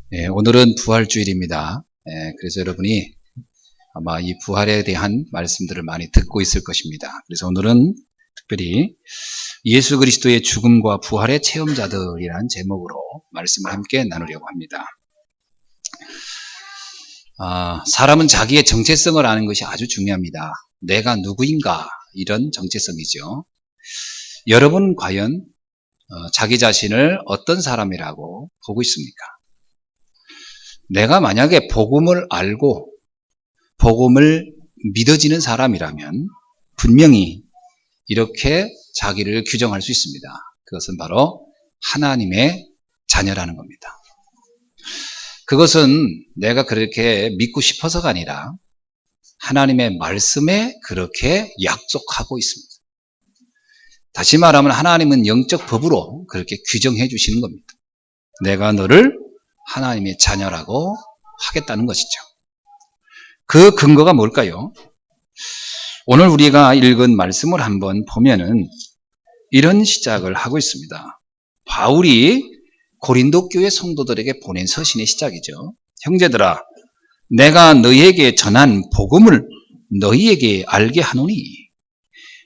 오늘은 부활주일입니다. 그래서 여러분이 아마 이 부활에 대한 말씀들을 많이 듣고 있을 것입니다. 그래서 오늘은 특별히 예수 그리스도의 죽음과 부활의 체험자들이라는 제목으로 말씀을 함께 나누려고 합니다. 사람은 자기의 정체성을 아는 것이 아주 중요합니다. 내가 누구인가, 이런 정체성이죠. 여러분 과연 자기 자신을 어떤 사람이라고 보고 있습니까? 내가 만약에 복음을 알고 복음을 믿어지는 사람이라면 분명히 이렇게 자기를 규정할 수 있습니다. 그것은 바로 하나님의 자녀라는 겁니다. 그것은 내가 그렇게 믿고 싶어서가 아니라 하나님의 말씀에 그렇게 약속하고 있습니다. 다시 말하면 하나님은 영적 법으로 그렇게 규정해 주시는 겁니다. 내가 너를 하나님의 자녀라고 하겠다는 것이죠. 그 근거가 뭘까요? 오늘 우리가 읽은 말씀을 한번 보면은 이런 시작을 하고 있습니다. 바울이 고린도 교회 성도들에게 보낸 서신의 시작이죠. 형제들아, 내가 너희에게 전한 복음을 너희에게 알게 하노니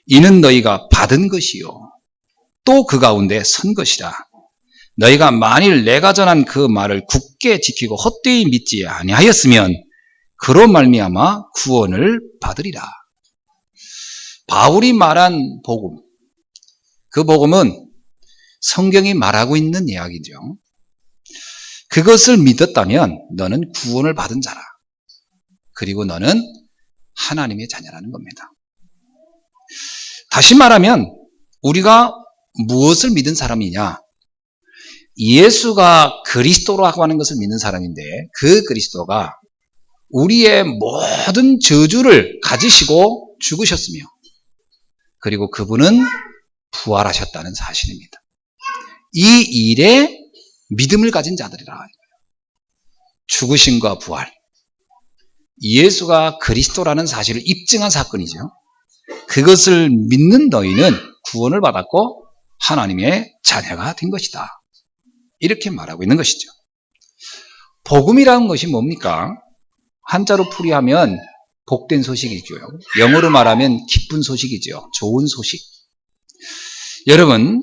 이는 너희가 받은 것이요 또 그 가운데 선 것이라. 너희가 만일 내가 전한 그 말을 굳게 지키고 헛되이 믿지 아니하였으면 그로 말미암아 구원을 받으리라. 바울이 말한 복음, 그 복음은 성경이 말하고 있는 이야기죠. 그것을 믿었다면 너는 구원을 받은 자라. 그리고 너는 하나님의 자녀라는 겁니다. 다시 말하면 우리가 무엇을 믿은 사람이냐? 예수가 그리스도라고 하는 것을 믿는 사람인데, 그 그리스도가 우리의 모든 저주를 가지시고 죽으셨으며 그리고 그분은 부활하셨다는 사실입니다. 이 일에 믿음을 가진 자들이라. 죽으심과 부활, 예수가 그리스도라는 사실을 입증한 사건이죠. 그것을 믿는 너희는 구원을 받았고 하나님의 자녀가 된 것이다. 이렇게 말하고 있는 것이죠. 복음이라는 것이 뭡니까? 한자로 풀이하면 복된 소식이죠. 영어로 말하면 기쁜 소식이죠. 좋은 소식. 여러분,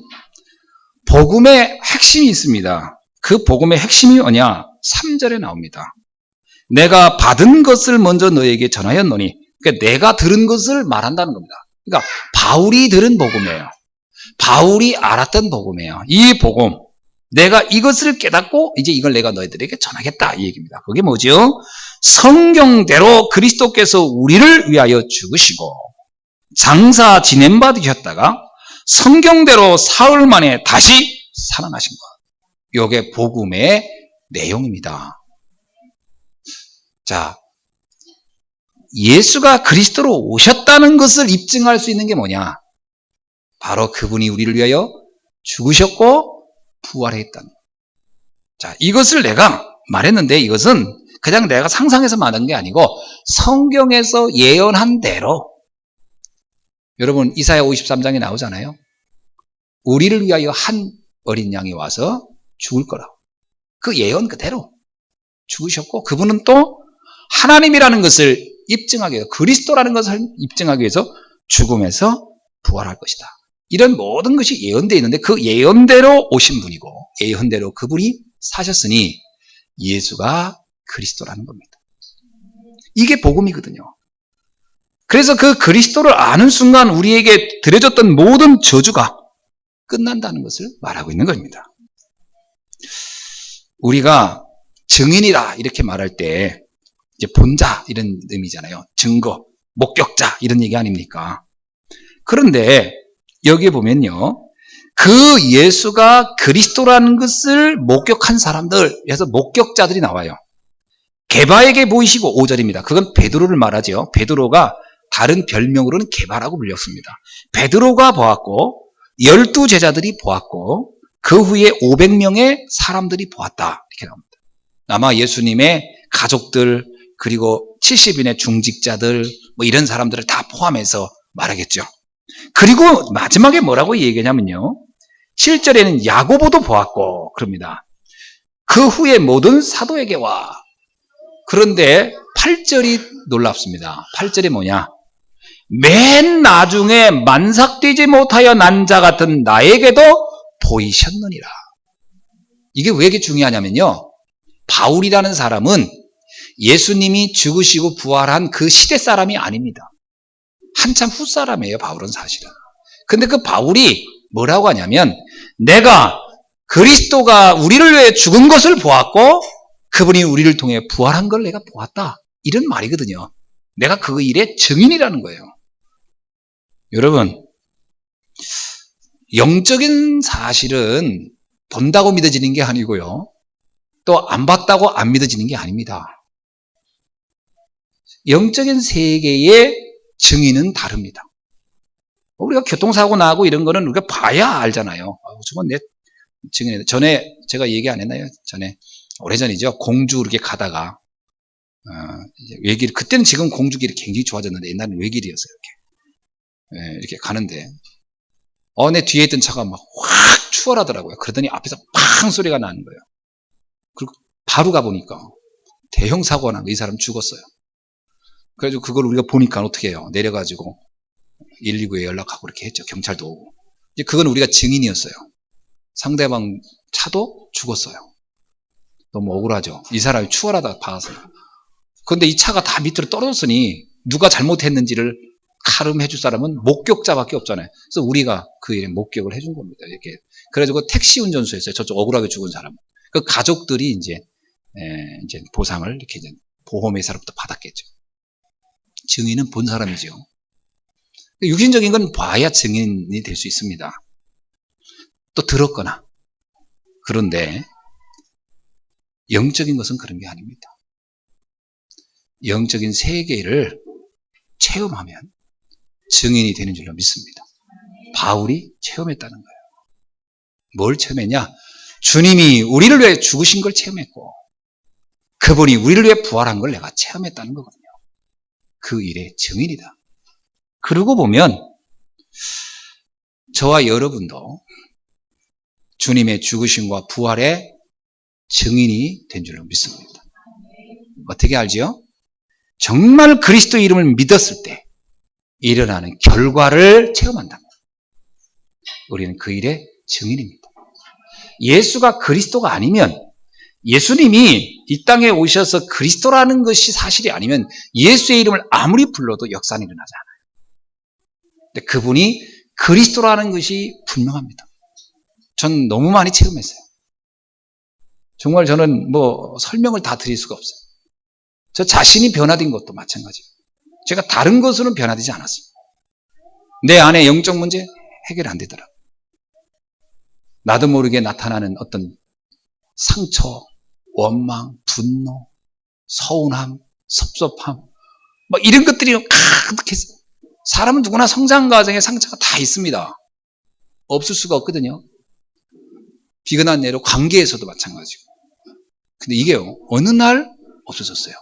복음의 핵심이 있습니다. 그 복음의 핵심이 뭐냐? 3절에 나옵니다. 내가 받은 것을 먼저 너에게 전하였노니, 그러니까 내가 들은 것을 말한다는 겁니다. 그러니까 바울이 들은 복음이에요. 바울이 알았던 복음이에요. 이 복음, 내가 이것을 깨닫고 이제 이걸 내가 너희들에게 전하겠다, 이 얘기입니다. 그게 뭐죠? 성경대로 그리스도께서 우리를 위하여 죽으시고 장사 지냄받으셨다가 성경대로 사흘 만에 다시 살아나신 것. 이게 복음의 내용입니다. 자, 예수가 그리스도로 오셨다는 것을 입증할 수 있는 게 뭐냐? 바로 그분이 우리를 위하여 죽으셨고 부활했다는 것. 자, 이것을 내가 말했는데 이것은 그냥 내가 상상해서 말한 게 아니고 성경에서 예언한 대로, 여러분 이사야 53장에 나오잖아요. 우리를 위하여 한 어린 양이 와서 죽을 거라고. 그 예언 그대로 죽으셨고 그분은 또 하나님이라는 것을 입증하기 위해서, 그리스도라는 것을 입증하기 위해서 죽음에서 부활할 것이다. 이런 모든 것이 예언되어 있는데 그 예언대로 오신 분이고 예언대로 그분이 사셨으니 예수가 그리스도라는 겁니다. 이게 복음이거든요. 그래서 그 그리스도를 아는 순간 우리에게 드려졌던 모든 저주가 끝난다는 것을 말하고 있는 겁니다. 우리가 증인이라 이렇게 말할 때 이제 본자 이런 의미잖아요. 증거, 목격자 이런 얘기 아닙니까? 그런데 여기에 보면요, 그 예수가 그리스도라는 것을 목격한 사람들, 그래서 목격자들이 나와요. 게바에게 보이시고 5절입니다. 그건 베드로를 말하죠. 베드로가 다른 별명으로는 게바라고 불렸습니다. 베드로가 보았고 12제자들이 보았고 그 후에 500명의 사람들이 보았다, 이렇게 나옵니다. 아마 예수님의 가족들 그리고 70인의 중직자들 뭐 이런 사람들을 다 포함해서 말하겠죠. 그리고 마지막에 뭐라고 얘기하냐면요, 7절에는 야고보도 보았고 그럽니다. 그 후에 모든 사도에게 와. 그런데 8절이 놀랍습니다. 8절이 뭐냐? 맨 나중에 만삭되지 못하여 난 자 같은 나에게도 보이셨느니라. 이게 왜 이렇게 중요하냐면요. 바울이라는 사람은 예수님이 죽으시고 부활한 그 시대 사람이 아닙니다. 한참 후 사람이에요, 바울은 사실은. 근데 그 바울이 뭐라고 하냐면, 내가 그리스도가 우리를 위해 죽은 것을 보았고 그분이 우리를 통해 부활한 걸 내가 보았다. 이런 말이거든요. 내가 그 일의 증인이라는 거예요. 여러분, 영적인 사실은 본다고 믿어지는 게 아니고요. 또 안 봤다고 안 믿어지는 게 아닙니다. 영적인 세계의 증인은 다릅니다. 우리가 교통사고 나고 이런 거는 우리가 봐야 알잖아요. 저건 내 증인이다. 전에 제가 얘기 안 했나요? 전에 오래전이죠. 공주 이렇게 가다가 외길, 그때는 지금 공주길이 굉장히 좋아졌는데 옛날에는 외길이었어요. 이렇게 가는데 내 뒤에 있던 차가 막 확 추월하더라고요. 그러더니 앞에서 팡 소리가 나는 거예요. 그리고 바로 가보니까 대형 사고가 난 거, 이 사람 죽었어요. 그래가지고 그걸 우리가 보니까 어떻게 해요? 내려가지고 119에 연락하고 이렇게 했죠. 경찰도 오고. 이제 그건 우리가 증인이었어요. 상대방 차도 죽었어요. 너무 억울하죠. 이 사람이 추월하다가 박았어요. 그런데 이 차가 다 밑으로 떨어졌으니 누가 잘못했는지를 가름해 줄 사람은 목격자밖에 없잖아요. 그래서 우리가 그 일에 목격을 해준 겁니다. 이렇게. 그래가지고 택시 운전수였어요. 저쪽 억울하게 죽은 사람. 그 가족들이 이제 보상을 이렇게 이제 보험회사로부터 받았겠죠. 증인은 본 사람이죠. 육신적인 건 봐야 증인이 될 수 있습니다. 또 들었거나. 그런데 영적인 것은 그런 게 아닙니다. 영적인 세계를 체험하면 증인이 되는 줄로 믿습니다. 바울이 체험했다는 거예요. 뭘 체험했냐? 주님이 우리를 위해 죽으신 걸 체험했고 그분이 우리를 위해 부활한 걸 내가 체험했다는 거거든요. 그 일의 증인이다. 그러고 보면 저와 여러분도 주님의 죽으심과 부활의 증인이 된 줄로 믿습니다. 어떻게 알지요? 정말 그리스도의 이름을 믿었을 때 일어나는 결과를 체험한다면 우리는 그 일의 증인입니다. 예수가 그리스도가 아니면, 예수님이 이 땅에 오셔서 그리스도라는 것이 사실이 아니면 예수의 이름을 아무리 불러도 역사는 일어나지 않아요. 근데 그분이 그리스도라는 것이 분명합니다. 전 너무 많이 체험했어요. 정말 저는 설명을 다 드릴 수가 없어요. 저 자신이 변화된 것도 마찬가지고 제가 다른 것으로는 변화되지 않았습니다. 내 안에 영적 문제 해결 안 되더라고요. 나도 모르게 나타나는 어떤 상처, 원망, 분노, 서운함, 섭섭함 이런 것들이 가득했어요. 사람은 누구나 성장 과정에 상처가 다 있습니다. 없을 수가 없거든요. 비근한 예로 관계에서도 마찬가지고. 근데 이게요, 어느 날 없어졌어요.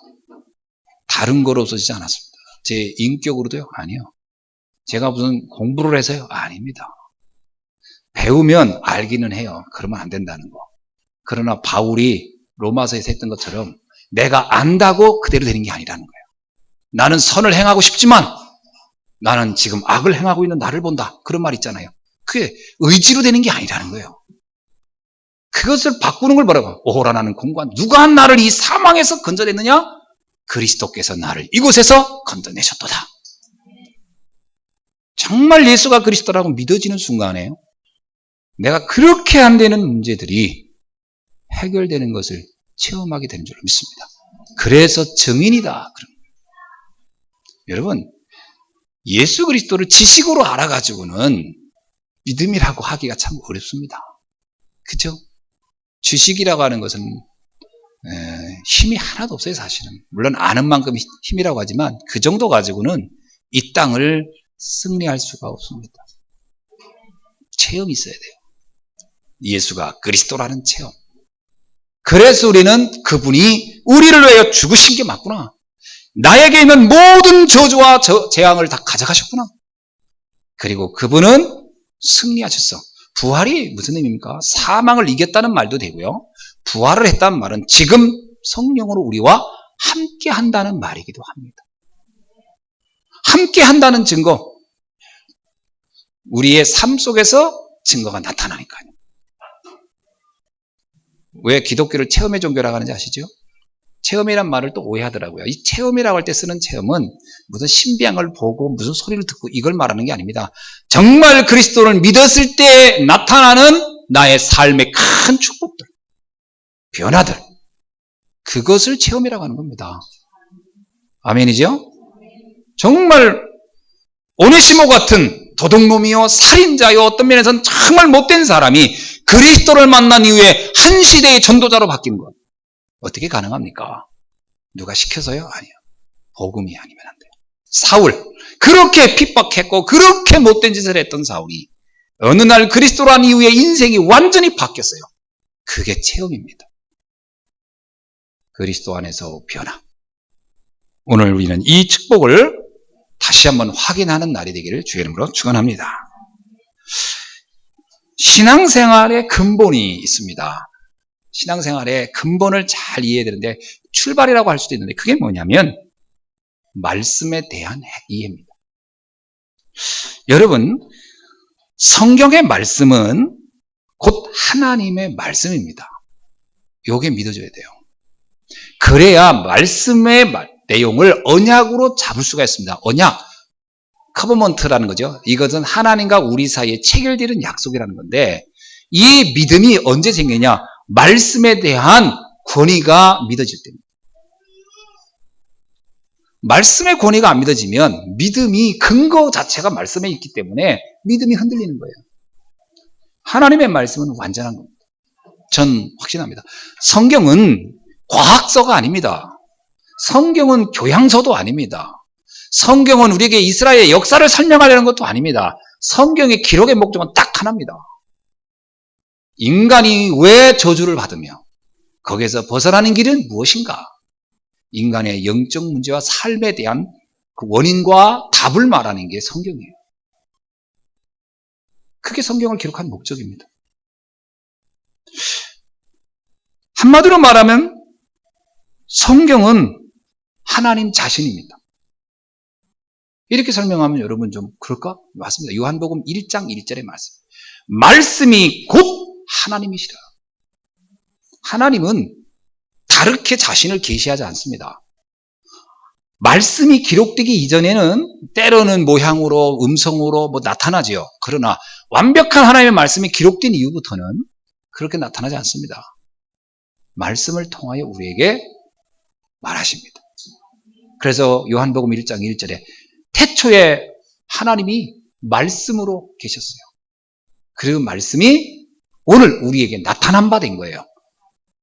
다른 거로 없어지지 않았습니다. 제 인격으로도요? 아니요. 제가 무슨 공부를 해서요? 아닙니다. 배우면 알기는 해요. 그러면 안 된다는 거. 그러나 바울이 로마서에서 했던 것처럼 내가 안다고 그대로 되는 게 아니라는 거예요. 나는 선을 행하고 싶지만 나는 지금 악을 행하고 있는 나를 본다. 그런 말 있잖아요. 그게 의지로 되는 게 아니라는 거예요. 그것을 바꾸는 걸 뭐라고? 오호라 나는 공고한 누가 나를 이 사망에서 건져냈느냐? 그리스도께서 나를 이곳에서 건져내셨도다. 정말 예수가 그리스도라고 믿어지는 순간에 내가 그렇게 안 되는 문제들이 해결되는 것을 체험하게 되는 줄 믿습니다. 그래서 증인이다. 여러분, 예수 그리스도를 지식으로 알아가지고는 믿음이라고 하기가 참 어렵습니다. 그렇죠? 지식이라고 하는 것은 힘이 하나도 없어요, 사실은. 물론 아는 만큼 힘이라고 하지만 그 정도 가지고는 이 땅을 승리할 수가 없습니다. 체험이 있어야 돼요. 예수가 그리스도라는 체험. 그래서 우리는 그분이 우리를 위하여 죽으신 게 맞구나. 나에게 있는 모든 저주와 재앙을 다 가져가셨구나. 그리고 그분은 승리하셨어. 부활이 무슨 의미입니까? 사망을 이겼다는 말도 되고요. 부활을 했다는 말은 지금 성령으로 우리와 함께 한다는 말이기도 합니다. 함께 한다는 증거, 우리의 삶 속에서 증거가 나타나니까요. 왜 기독교를 체험의 종교라고 하는지 아시죠? 체험이란 말을 또 오해하더라고요. 이 체험이라고 할 때 쓰는 체험은 무슨 신비한 걸 보고 무슨 소리를 듣고 이걸 말하는 게 아닙니다. 정말 그리스도를 믿었을 때 나타나는 나의 삶의 큰 축복들, 변화들, 그것을 체험이라고 하는 겁니다. 아멘이죠? 정말 오네시모 같은 도둑놈이요 살인자요 어떤 면에서는 정말 못된 사람이 그리스도를 만난 이후에 한 시대의 전도자로 바뀐 것, 어떻게 가능합니까? 누가 시켜서요? 아니요. 복음이 아니면 안 돼요. 사울, 그렇게 핍박했고 그렇게 못된 짓을 했던 사울이 어느 날 그리스도란 이후에 인생이 완전히 바뀌었어요. 그게 체험입니다. 그리스도 안에서 변화. 오늘 우리는 이 축복을 다시 한번 확인하는 날이 되기를 주의 이름으로 축원합니다. 신앙생활의 근본이 있습니다. 신앙생활의 근본을 잘 이해해야 되는데 출발이라고 할 수도 있는데 그게 뭐냐면 말씀에 대한 이해입니다. 여러분, 성경의 말씀은 곧 하나님의 말씀입니다. 이게 믿어져야 돼요. 그래야 말씀의 내용을 언약으로 잡을 수가 있습니다. 언약, 커버먼트라는 거죠. 이것은 하나님과 우리 사이에 체결되는 약속이라는 건데 이 믿음이 언제 생기냐? 말씀에 대한 권위가 믿어질 때입니다. 말씀의 권위가 안 믿어지면 믿음이 근거 자체가 말씀에 있기 때문에 믿음이 흔들리는 거예요. 하나님의 말씀은 완전한 겁니다. 전 확신합니다. 성경은 과학서가 아닙니다. 성경은 교양서도 아닙니다. 성경은 우리에게 이스라엘의 역사를 설명하려는 것도 아닙니다. 성경의 기록의 목적은 딱 하나입니다. 인간이 왜 저주를 받으며 거기에서 벗어나는 길은 무엇인가? 인간의 영적 문제와 삶에 대한 그 원인과 답을 말하는 게 성경이에요. 그게 성경을 기록한 목적입니다. 한마디로 말하면 성경은 하나님 자신입니다. 이렇게 설명하면 여러분 좀 그럴까? 맞습니다. 요한복음 1장 1절의 말씀. 말씀이 곧 하나님이시라. 하나님은 다르게 자신을 계시하지 않습니다. 말씀이 기록되기 이전에는 때로는 모양으로 음성으로 나타나지요. 그러나 완벽한 하나님의 말씀이 기록된 이후부터는 그렇게 나타나지 않습니다. 말씀을 통하여 우리에게 말하십니다. 그래서 요한복음 1장 1절에 태초에 하나님이 말씀으로 계셨어요. 그 말씀이 오늘 우리에게 나타난 바 된 거예요.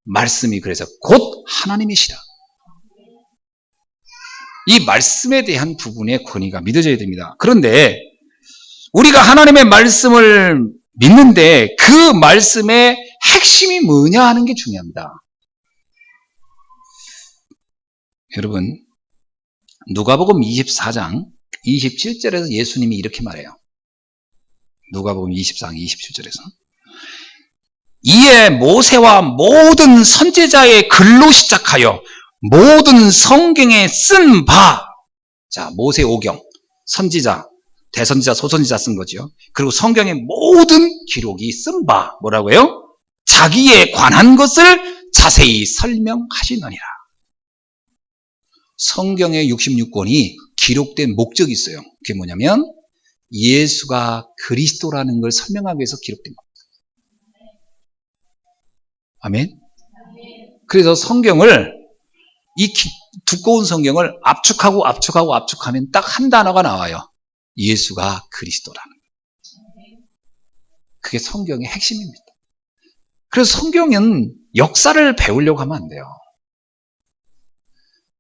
말씀이 그래서 곧 하나님이시라. 이 말씀에 대한 부분의 권위가 믿어져야 됩니다. 그런데 우리가 하나님의 말씀을 믿는데 그 말씀의 핵심이 뭐냐 하는 게 중요합니다. 여러분, 누가복음 24장 27절에서 예수님이 이렇게 말해요. 누가복음 24장 27절에서 이에 모세와 모든 선지자의 글로 시작하여 모든 성경에 쓴 바, 자, 모세 오경, 선지자, 대선지자, 소선지자 쓴 거죠. 그리고 성경의 모든 기록이 쓴 바, 뭐라고요? 자기에 관한 것을 자세히 설명하시느니라. 성경의 66권이 기록된 목적이 있어요. 그게 뭐냐면 예수가 그리스도라는 걸 설명하기 위해서 기록된 겁니다. 아멘? 그래서 성경을 이 두꺼운 성경을 압축하면 딱 한 단어가 나와요. 예수가 그리스도라는 거예요. 그게 성경의 핵심입니다. 그래서 성경은 역사를 배우려고 하면 안 돼요.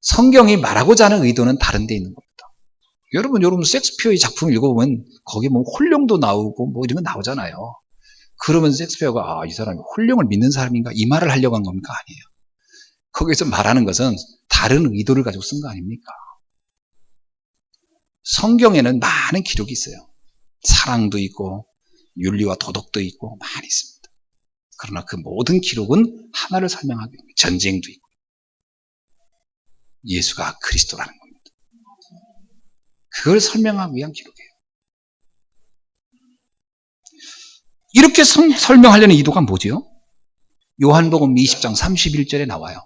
성경이 말하고자 하는 의도는 다른 데 있는 겁니다. 여러분 셰익스피어의 작품을 읽어보면 거기 홀령도 나오고 이런 거 나오잖아요. 그러면 셰익스피어가 이 사람이 홀령을 믿는 사람인가 이 말을 하려고 한 겁니까? 아니에요. 거기서 말하는 것은 다른 의도를 가지고 쓴 거 아닙니까? 성경에는 많은 기록이 있어요. 사랑도 있고 윤리와 도덕도 있고 많이 있습니다. 그러나 그 모든 기록은 하나를 설명하기 위해 전쟁도 있고 예수가 그리스도라는 겁니다. 그걸 설명하기 위한 기록이에요. 이렇게 설명하려는 의도가 뭐지요? 요한복음 20장 31절에 나와요.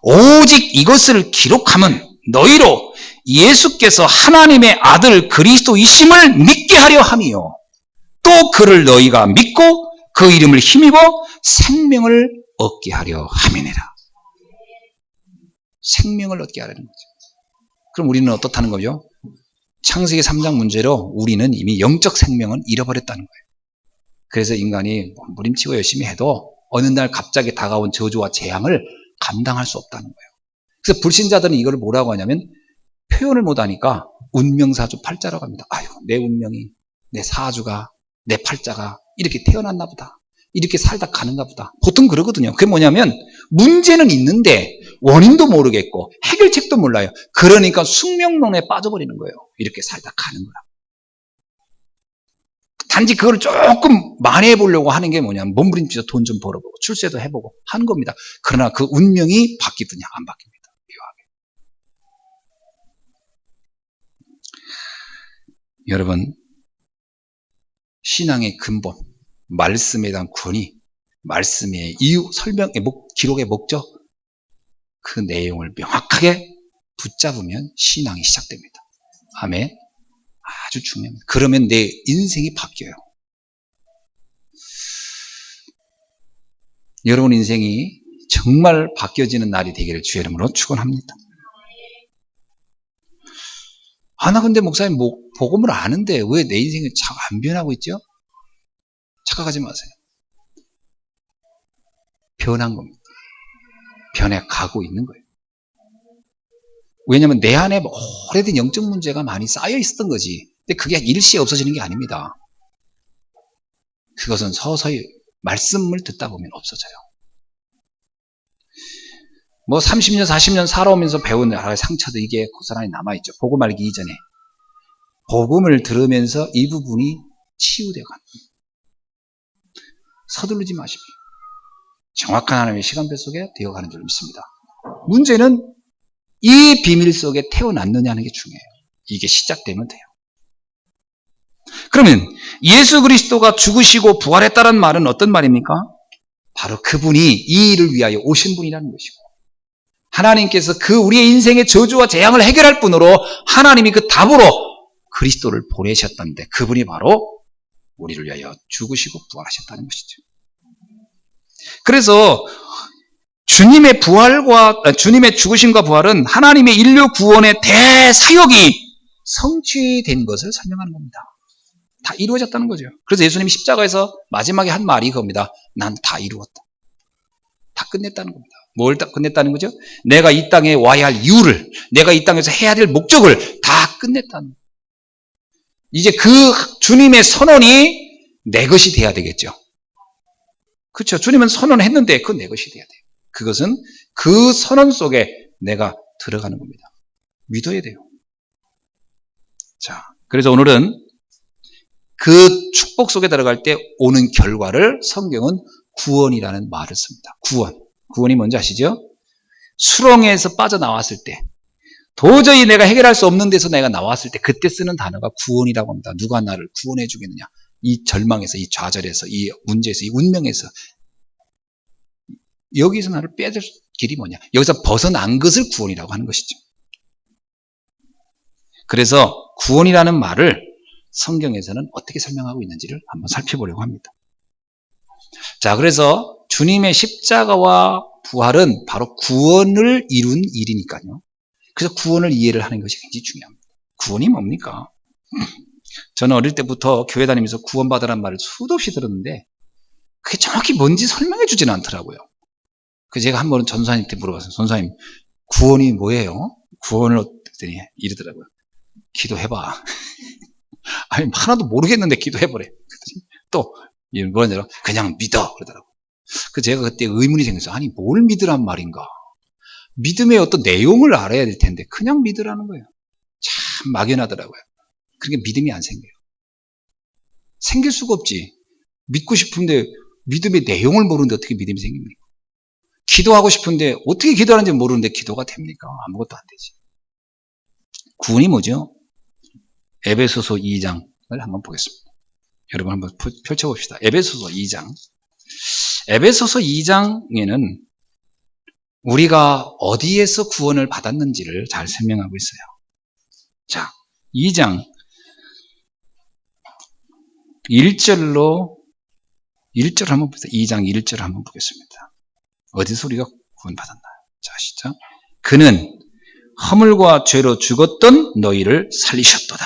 오직 이것을 기록함은 너희로 예수께서 하나님의 아들 그리스도이심을 믿게 하려 함이요. 또 그를 너희가 믿고 그 이름을 힘입어 생명을 얻게 하려 함이니라. 생명을 얻게 하려는 거죠. 그럼 우리는 어떻다는 거죠? 창세기 3장 문제로 우리는 이미 영적 생명은 잃어버렸다는 거예요. 그래서 인간이 몸부림치고 열심히 해도 어느 날 갑자기 다가온 저주와 재앙을 감당할 수 없다는 거예요. 그래서 불신자들은 이걸 뭐라고 하냐면 표현을 못하니까 운명사주 팔자라고 합니다. 아유, 내 운명이, 내 사주가, 내 팔자가 이렇게 태어났나 보다. 이렇게 살다 가는가 보다. 보통 그러거든요. 그게 뭐냐면 문제는 있는데 원인도 모르겠고 해결책도 몰라요. 그러니까 숙명론에 빠져버리는 거예요. 이렇게 살다 가는 거라. 단지 그걸 조금 만회해 보려고 하는 게 뭐냐면 몸부림쳐서 돈 좀 벌어보고 출세도 해보고 하는 겁니다. 그러나 그 운명이 바뀌더냐 안 바뀝니다. 여러분, 신앙의 근본, 말씀에 대한 권위, 말씀의 이유, 설명의 기록의 목적, 그 내용을 명확하게 붙잡으면 신앙이 시작됩니다. 아멘. 아주 중요합니다. 그러면 내 인생이 바뀌어요. 여러분 인생이 정말 바뀌어지는 날이 되기를 주의 이름으로 축원합니다. 나 근데 목사님 복음을 아는데 왜 내 인생이 잘 안 변하고 있죠? 착각하지 마세요. 변한 겁니다. 변해가고 있는 거예요. 왜냐하면 내 안에 오래된 영적 문제가 많이 쌓여 있었던 거지. 근데 그게 일시에 없어지는 게 아닙니다. 그것은 서서히 말씀을 듣다 보면 없어져요. 30년, 40년 살아오면서 배운 상처도 이게 고스란히 남아있죠. 복음 알기 이전에. 복음을 들으면서 이 부분이 치유되어 가는 거예요. 서두르지 마십시오. 정확한 하나님의 시간표 속에 되어가는 줄 믿습니다. 문제는 이 비밀 속에 태어났느냐는 게 중요해요. 이게 시작되면 돼요. 그러면 예수 그리스도가 죽으시고 부활했다는 말은 어떤 말입니까? 바로 그분이 이 일을 위하여 오신 분이라는 것이고 하나님께서 그 우리의 인생의 저주와 재앙을 해결할 분으로 하나님이 그 답으로 그리스도를 보내셨다는데 그분이 바로 우리를 위하여 죽으시고 부활하셨다는 것이죠. 그래서 주님의 죽으심과 부활은 하나님의 인류 구원의 대사역이 성취된 것을 설명하는 겁니다. 다 이루어졌다는 거죠. 그래서 예수님이 십자가에서 마지막에 한 말이 그겁니다. 난 다 이루었다. 다 끝냈다는 겁니다. 뭘 다 끝냈다는 거죠? 내가 이 땅에 와야 할 이유를, 내가 이 땅에서 해야 될 목적을 다 끝냈다는 거예요. 이제 그 주님의 선언이 내 것이 돼야 되겠죠. 그렇죠. 주님은 선언했는데 그건 내 것이 돼야 돼요. 그것은 그 선언 속에 내가 들어가는 겁니다. 믿어야 돼요. 자, 그래서 오늘은 그 축복 속에 들어갈 때 오는 결과를 성경은 구원이라는 말을 씁니다. 구원이 뭔지 아시죠? 수렁에서 빠져나왔을 때 도저히 내가 해결할 수 없는 데서 내가 나왔을 때 그때 쓰는 단어가 구원이라고 합니다. 누가 나를 구원해 주겠느냐. 이 절망에서, 이 좌절에서, 이 문제에서, 이 운명에서 여기서 나를 빼줄 길이 뭐냐. 여기서 벗어난 것을 구원이라고 하는 것이죠. 그래서 구원이라는 말을 성경에서는 어떻게 설명하고 있는지를 한번 살펴보려고 합니다. 자, 그래서 주님의 십자가와 부활은 바로 구원을 이룬 일이니까요. 그래서 구원을 이해를 하는 것이 굉장히 중요합니다. 구원이 뭡니까? 저는 어릴 때부터 교회 다니면서 구원받으라는 말을 수도 없이 들었는데 그게 정확히 뭔지 설명해 주지는 않더라고요. 그래서 제가 한 번은 전사님한테 물어봤어요. 전사님, 구원이 뭐예요? 구원을 어떻게 이러더라고요. 기도해봐. 아니, 하나도 모르겠는데 기도해보래. 또, 뭐냐면 그냥 믿어. 그러더라고요. 그래서 제가 그때 의문이 생겼어요. 아니, 뭘 믿으란 말인가? 믿음의 어떤 내용을 알아야 될 텐데 그냥 믿으라는 거예요. 참 막연하더라고요. 그러니까 믿음이 안 생겨요. 생길 수가 없지. 믿고 싶은데 믿음의 내용을 모르는데 어떻게 믿음이 생깁니까? 기도하고 싶은데 어떻게 기도하는지 모르는데 기도가 됩니까? 아무것도 안 되지. 구원이 뭐죠? 에베소서 2장을 한번 보겠습니다. 여러분 한번 펼쳐봅시다. 에베소서 2장. 에베소서 2장에는 우리가 어디에서 구원을 받았는지를 잘 설명하고 있어요. 자, 2장 1절로 1절 한번 보세요. 2장 1절 한번 보겠습니다. 어디서 우리가 구원받았나요? 자, 시작. 그는 허물과 죄로 죽었던 너희를 살리셨도다.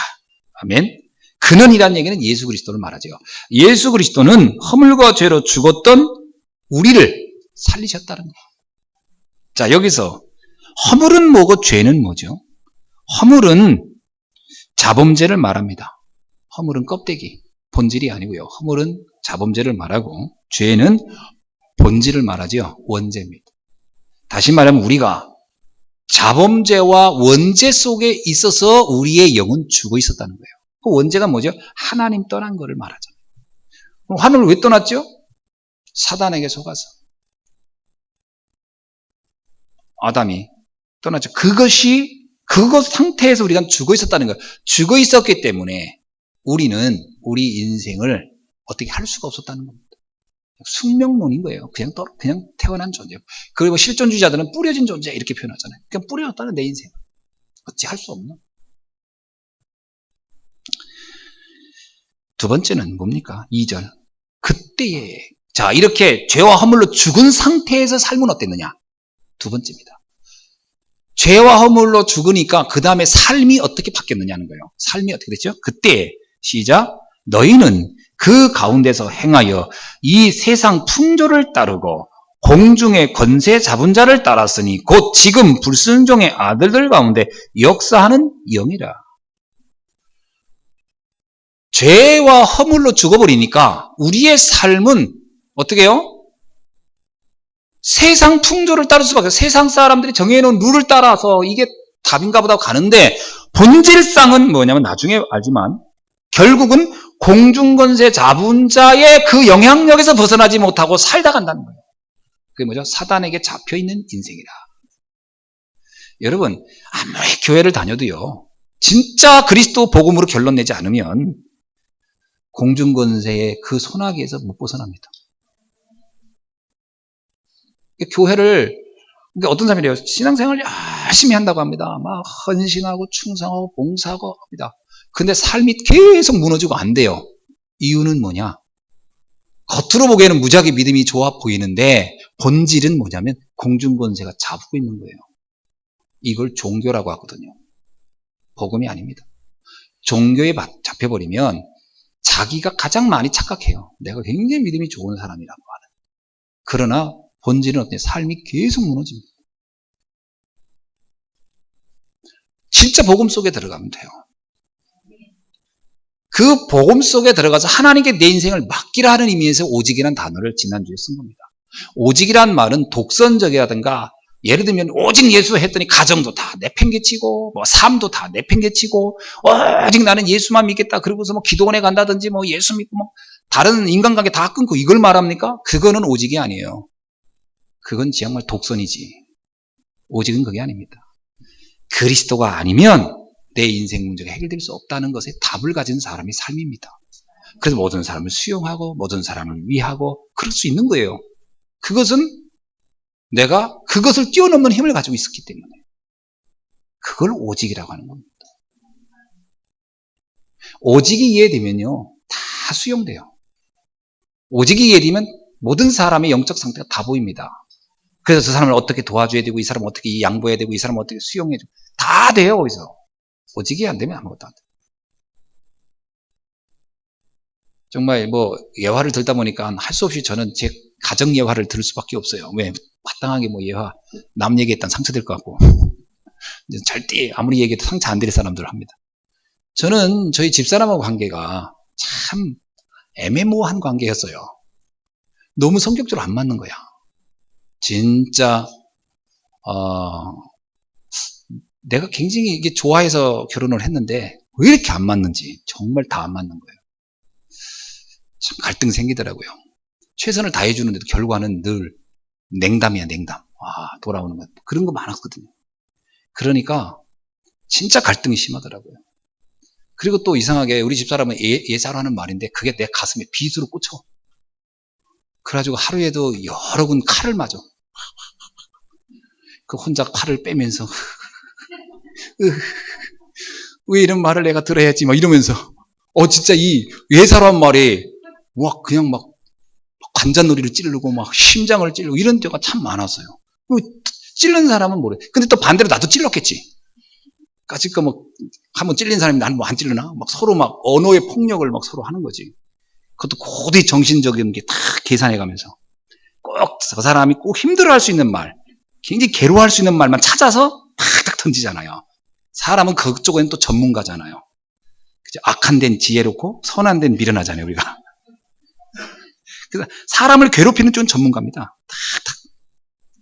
아멘. 그는이라는 얘기는 예수 그리스도를 말하죠. 예수 그리스도는 허물과 죄로 죽었던 우리를 살리셨다는 거예요. 자, 여기서 허물은 뭐고 죄는 뭐죠? 허물은 자범죄를 말합니다. 허물은 껍데기, 본질이 아니고요. 허물은 자범죄를 말하고 죄는 본질을 말하죠. 원죄입니다. 다시 말하면 우리가 자범죄와 원죄 속에 있어서 우리의 영은 죽어 있었다는 거예요. 그 원죄가 뭐죠? 하나님 떠난 것을 말하잖아요. 그럼 하늘을 왜 떠났죠? 사단에게 속아서. 아담이 떠났죠. 그것 상태에서 우리가 죽어 있었다는 거예요. 죽어 있었기 때문에 우리는 우리 인생을 어떻게 할 수가 없었다는 겁니다. 숙명론인 거예요. 그냥 태어난 존재. 그리고 실존주의자들은 뿌려진 존재 이렇게 표현하잖아요. 그냥 뿌려졌다는 내 인생. 어찌 할 수 없나? 두 번째는 뭡니까? 2절. 그때에 자 이렇게 죄와 허물로 죽은 상태에서 삶은 어땠느냐? 두 번째입니다. 죄와 허물로 죽으니까 그 다음에 삶이 어떻게 바뀌었느냐는 거예요. 삶이 어떻게 됐죠? 그때 시작. 너희는 그 가운데서 행하여 이 세상 풍조를 따르고 공중의 권세 잡은 자를 따랐으니 곧 지금 불순종의 아들들 가운데 역사하는 영이라. 죄와 허물로 죽어버리니까 우리의 삶은 어떻게 해요? 세상 풍조를 따를 수밖에 없어요. 세상 사람들이 정해놓은 룰을 따라서 이게 답인가 보다 가는데 본질상은 뭐냐면 나중에 알지만 결국은 공중권세 잡은 자의 그 영향력에서 벗어나지 못하고 살다 간다는 거예요. 그게 뭐죠? 사단에게 잡혀있는 인생이다. 여러분 아무리 교회를 다녀도요 진짜 그리스도 복음으로 결론 내지 않으면 공중권세의 그 소나기에서 못 벗어납니다. 교회를 그러니까 어떤 사람이 이래요. 신앙생활을 열심히 한다고 합니다. 막 헌신하고 충성하고 봉사하고 합니다. 근데 삶이 계속 무너지고 안 돼요. 이유는 뭐냐? 겉으로 보기에는 무지하게 믿음이 좋아 보이는데 본질은 뭐냐면 공중권세가 잡고 있는 거예요. 이걸 종교라고 하거든요. 복음이 아닙니다. 종교에 잡혀버리면 자기가 가장 많이 착각해요. 내가 굉장히 믿음이 좋은 사람이라고 하는. 그러나 본질은 어때요? 삶이 계속 무너집니다. 진짜 복음 속에 들어가면 돼요. 그 복음 속에 들어가서 하나님께 내 인생을 맡기라 하는 의미에서 오직이라는 단어를 지난주에 쓴 겁니다. 오직이란 말은 독선적이라든가 예를 들면 오직 예수 했더니 가정도 다 내팽개치고 뭐 삶도 다 내팽개치고 오직 나는 예수만 믿겠다 그러고서 뭐 기도원에 간다든지 뭐 예수 믿고 뭐 다른 인간관계 다 끊고 이걸 말합니까? 그거는 오직이 아니에요. 그건 정말 독선이지. 오직은 그게 아닙니다. 그리스도가 아니면 내 인생 문제가 해결될 수 없다는 것에 답을 가진 사람이 삶입니다. 그래서 모든 사람을 수용하고 모든 사람을 위하고 그럴 수 있는 거예요. 그것은 내가 그것을 뛰어넘는 힘을 가지고 있었기 때문에 그걸 오직이라고 하는 겁니다. 오직이 이해되면요 다 수용돼요. 오직이 이해되면 모든 사람의 영적 상태가 다 보입니다. 그래서 저 사람을 어떻게 도와줘야 되고 이 사람을 어떻게 양보해야 되고 이 사람을 어떻게 수용해야 되고 다 돼요. 거기서 오직이 안 되면 아무것도 안 돼요. 정말 뭐 예화를 들다 보니까 할 수 없이 저는 제 가정 예화를 들을 수밖에 없어요. 왜? 마땅하게 뭐 예화 남 얘기했다는 상처될 것 같고 절대 아무리 얘기해도 상처 안 될 사람들 합니다. 저는 저희 집사람하고 관계가 참 애매모호한 관계였어요. 너무 성격적으로 안 맞는 거야. 진짜 내가 굉장히 이게 좋아해서 결혼을 했는데 왜 이렇게 안 맞는지 정말 다 안 맞는 거예요. 참 갈등 생기더라고요. 최선을 다해주는데도 결과는 늘 냉담이야, 냉담. 돌아오는 것. 그런 거 많았거든요. 그러니까 진짜 갈등이 심하더라고요. 그리고 또 이상하게 우리 집사람은 예사로 하는 말인데 그게 내 가슴에 빗으로 꽂혀. 그래가지고 하루에도 여러 군 칼을 맞아. 그 혼자 칼을 빼면서 왜 이런 말을 내가 들어야지 막 이러면서 진짜 이 예사로 한 말이 그냥 막 관자놀이를 찌르고 막 심장을 찌르고 이런 때가 참 많았어요. 찔른 사람은 모르. 근데 또 반대로 나도 찔렀겠지. 까짓거 뭐 한번 찔린 사람이 나는 뭐 안 찔르나? 막 서로 막 언어의 폭력을 막 서로 하는 거지. 그것도 고도의 정신적인 게 다 계산해가면서 꼭 저 사람이 꼭 힘들어할 수 있는 말, 굉장히 괴로워할 수 있는 말만 찾아서 탁탁 던지잖아요. 사람은 그쪽에는 또 전문가잖아요. 그죠? 악한 데는 지혜롭고 선한 데는 미련하잖아요, 우리가. 그래서 사람을 괴롭히는 쪽은 전문가입니다. 탁탁.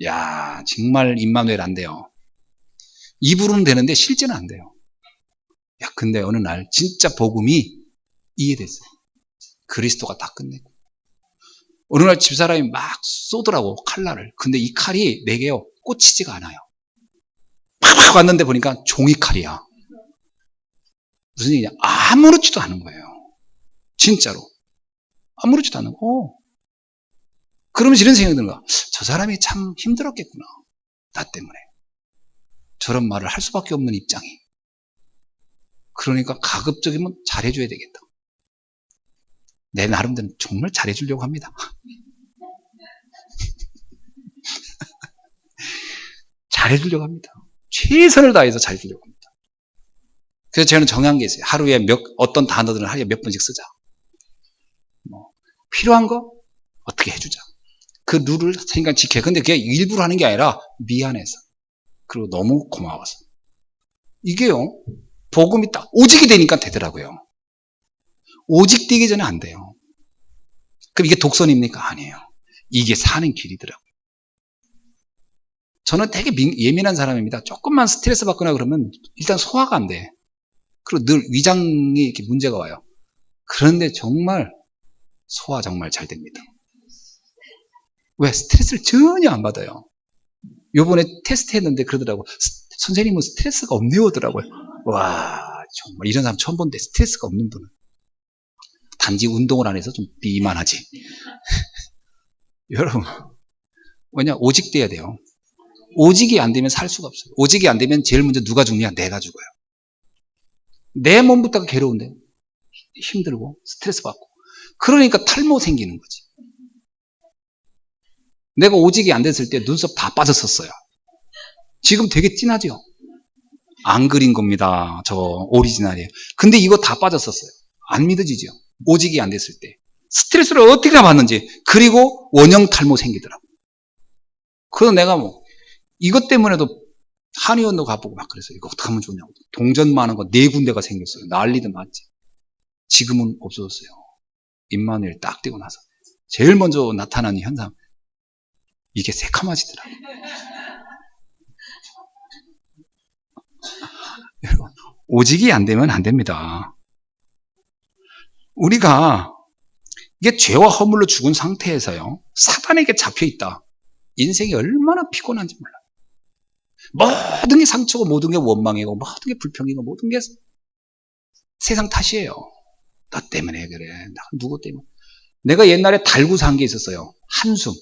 야, 정말 임마누엘 안 돼요. 입으로는 되는데 실제는 안 돼요. 야, 근데 어느 날 진짜 복음이 이해됐어요. 그리스도가 다 끝내고. 어느 날 집사람이 막 쏘더라고, 칼날을. 근데 이 칼이 내게요, 꽂히지가 않아요. 팍팍 왔는데 보니까 종이칼이야. 무슨 얘기냐? 아무렇지도 않은 거예요. 진짜로. 아무렇지도 않은 거. 그러면서 이런 생각이 드는 거야. 저 사람이 참 힘들었겠구나. 나 때문에. 저런 말을 할 수밖에 없는 입장이. 그러니까 가급적이면 잘해줘야 되겠다. 내 나름대로 정말 잘해주려고 합니다. 잘해주려고 합니다. 최선을 다해서 잘해주려고 합니다. 그래서 저는 정한 게 있어요. 하루에 어떤 단어들은 하루에 몇 번씩 쓰자. 필요한 거 어떻게 해주자. 그 룰을 생각 지켜. 근데 그게 일부러 하는 게 아니라 미안해서. 그리고 너무 고마워서. 이게요, 복음이 딱 오직이 되니까 되더라고요. 오직 되기 전에 안 돼요. 그럼 이게 독선입니까? 아니에요. 이게 사는 길이더라고요. 저는 되게 예민한 사람입니다. 조금만 스트레스 받거나 그러면 일단 소화가 안 돼. 그리고 늘 위장이 이렇게 문제가 와요. 그런데 정말 소화 정말 잘 됩니다. 왜? 스트레스를 전혀 안 받아요. 요번에 테스트 했는데 그러더라고. 선생님은 스트레스가 없네요 하더라고요. 와, 정말 이런 사람 처음 본데 스트레스가 없는 분은. 단지 운동을 안 해서 좀 비만하지. 여러분, 왜냐? 오직 돼야 돼요. 오직이 안 되면 살 수가 없어요. 오직이 안 되면 제일 먼저 누가 죽냐? 내가 죽어요. 내 몸부터가 괴로운데 힘들고 스트레스 받고 그러니까 탈모 생기는 거지. 내가 오직이 안 됐을 때 눈썹 다 빠졌었어요. 지금 되게 진하죠? 안 그린 겁니다. 저 오리지널이에요. 근데 이거 다 빠졌었어요. 안 믿어지죠? 오직이 안 됐을 때 스트레스를 어떻게 받는지. 그리고 원형 탈모 생기더라고. 그래서 내가 이것 때문에도 한의원도 가보고 막 그랬어요. 이거 어떻게 하면 좋냐고. 동전 많은 거 4군데가 생겼어요. 난리도 났지. 지금은 없어졌어요. 임마누엘 딱 떼고 나서 제일 먼저 나타나는 현상, 이게 새카마지더라고요. 여러분, 오직이 안 되면 안 됩니다. 우리가 이게 죄와 허물로 죽은 상태에서요, 사단에게 잡혀있다. 인생이 얼마나 피곤한지 몰라요. 모든 게 상처고 모든 게 원망이고 모든 게 불평이고 모든 게 세상 탓이에요. 너 때문에 그래. 누구 때문에. 내가 옛날에 달고 산 게 있었어요. 한숨.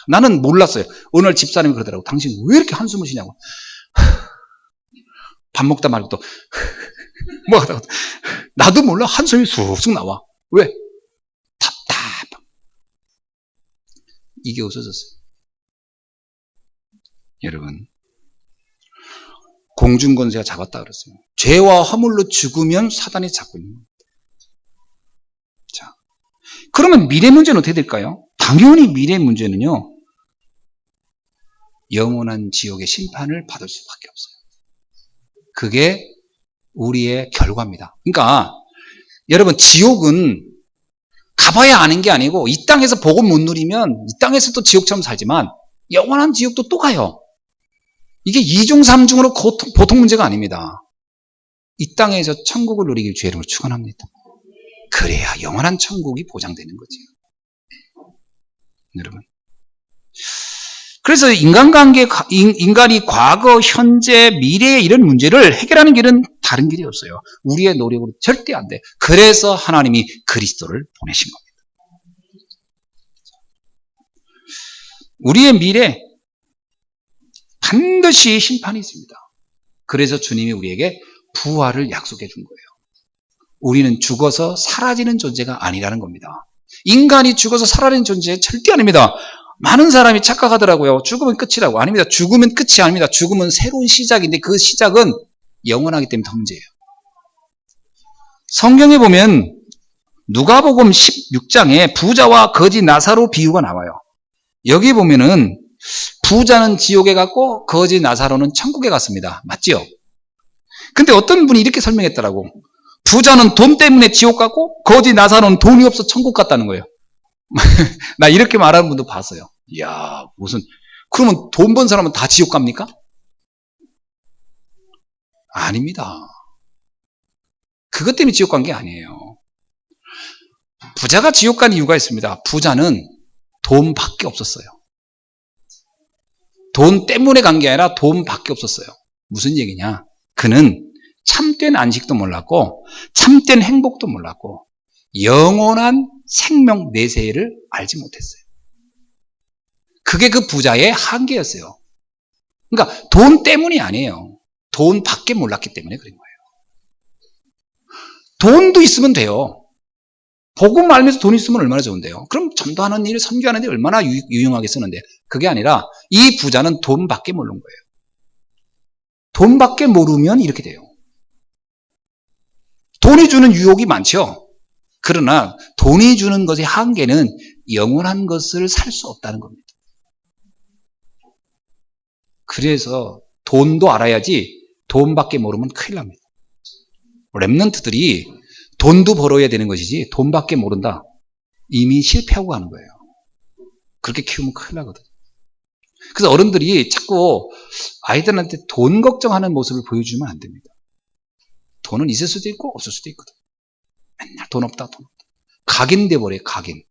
나는 몰랐어요. 어느 날 집사람이 그러더라고. 당신 왜 이렇게 한숨을 쉬냐고. 밥 먹다 말고 또 뭐 하다가 나도 몰라. 한숨이 쑥쑥 나와. 왜? 답답. 이게 없어졌어요. 여러분, 공중권세가 잡았다 그랬어요. 죄와 허물로 죽으면 사단이 잡고 있는 겁니다. 자, 그러면 미래 문제는 어떻게 될까요? 당연히 미래 문제는요, 영원한 지옥의 심판을 받을 수밖에 없어요. 그게 우리의 결과입니다. 그러니까 여러분, 지옥은 가봐야 아는 게 아니고 이 땅에서 복음 못 누리면 이 땅에서 또 지옥처럼 살지만 영원한 지옥도 또 가요. 이게 2중 3중으로 보통 문제가 아닙니다. 이 땅에서 천국을 누리길 주의 이름으로 축원합니다. 그래야 영원한 천국이 보장되는 거지. 여러분. 그래서 인간관계, 인간이 과거, 현재, 미래의 이런 문제를 해결하는 길은 다른 길이 없어요. 우리의 노력으로 절대 안 돼. 그래서 하나님이 그리스도를 보내신 겁니다. 우리의 미래 반드시 심판이 있습니다. 그래서 주님이 우리에게 부활을 약속해 준 거예요. 우리는 죽어서 사라지는 존재가 아니라는 겁니다. 인간이 죽어서 사라지는 존재 절대 아닙니다. 많은 사람이 착각하더라고요. 죽으면 끝이라고. 아닙니다. 죽으면 끝이 아닙니다. 죽으면 새로운 시작인데 그 시작은 영원하기 때문에 더 문제예요. 성경에 보면 누가복음 16장에 부자와 거지 나사로 비유가 나와요. 여기 보면은 부자는 지옥에 갔고 거지 나사로는 천국에 갔습니다. 맞지요? 근데 어떤 분이 이렇게 설명했더라고. 부자는 돈 때문에 지옥 갔고 거지 나사로는 돈이 없어 천국 갔다는 거예요. 나 이렇게 말하는 분도 봤어요. 이야, 무슨, 그러면 돈 번 사람은 다 지옥 갑니까? 아닙니다. 그것 때문에 지옥 간 게 아니에요. 부자가 지옥 간 이유가 있습니다. 부자는 돈밖에 없었어요. 돈 때문에 간 게 아니라 돈밖에 없었어요. 무슨 얘기냐? 그는 참된 안식도 몰랐고 참된 행복도 몰랐고 영원한 생명 내세를 알지 못했어요. 그게 그 부자의 한계였어요. 그러니까 돈 때문이 아니에요. 돈밖에 몰랐기 때문에 그런 거예요. 돈도 있으면 돼요. 복음 알면서 돈 있으면 얼마나 좋은데요. 그럼 전도하는 일, 선교하는 데 얼마나 유용하게 쓰는데 그게 아니라 이 부자는 돈밖에 모르는 거예요. 돈밖에 모르면 이렇게 돼요. 돈이 주는 유혹이 많죠. 그러나 돈이 주는 것의 한계는 영원한 것을 살 수 없다는 겁니다. 그래서 돈도 알아야지 돈밖에 모르면 큰일 납니다. 랩런트들이 돈도 벌어야 되는 것이지 돈밖에 모른다. 이미 실패하고 가는 거예요. 그렇게 키우면 큰일 나거든요. 그래서 어른들이 자꾸 아이들한테 돈 걱정하는 모습을 보여주면 안 됩니다. 돈은 있을 수도 있고 없을 수도 있거든. 맨날 돈 없다, 돈 없다. 각인돼 버려요, 각인.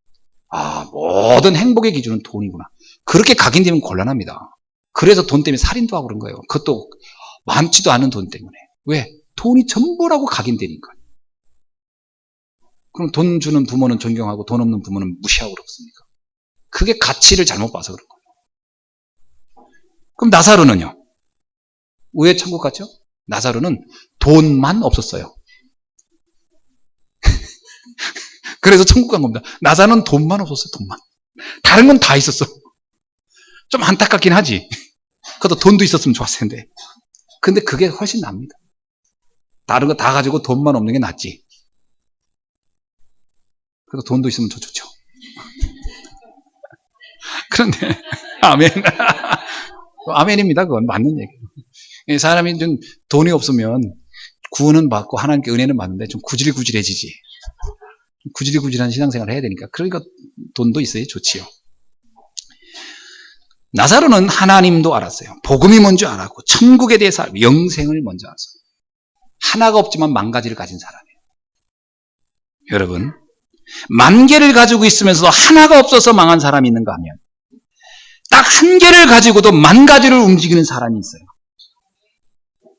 아, 모든 행복의 기준은 돈이구나. 그렇게 각인되면 곤란합니다. 그래서 돈 때문에 살인도 하고 그런 거예요. 그것도 많지도 않은 돈 때문에. 왜? 돈이 전부라고 각인되니까. 그럼 돈 주는 부모는 존경하고 돈 없는 부모는 무시하고 그렇습니까? 그게 가치를 잘못 봐서 그런 거예요. 그럼 나사로는요? 왜 천국 갔죠? 나사로는 돈만 없었어요. 그래서 천국 간 겁니다. 나사로는 돈만 없었어요, 돈만. 다른 건 다 있었어. 좀 안타깝긴 하지. 그것도 돈도 있었으면 좋았을 텐데. 근데 그게 훨씬 납니다. 다른 거 다 가지고 돈만 없는 게 낫지. 그래서 돈도 있으면 더 좋죠. 그런데, 아멘. 아멘입니다. 그건 맞는 얘기예요. 사람이 좀 돈이 없으면 구원은 받고 하나님께 은혜는 받는데 좀 구질구질해지지. 구질구질한 신앙생활을 해야 되니까. 그러니까 돈도 있어야 좋지요. 나사로는 하나님도 알았어요. 복음이 뭔지 알았고 천국에 대해서 알고 영생을 먼저 알았어요. 하나가 없지만 만 가지를 가진 사람이에요. 여러분, 만 개를 가지고 있으면서도 하나가 없어서 망한 사람이 있는가 하면 딱 한 개를 가지고도 만 가지를 움직이는 사람이 있어요.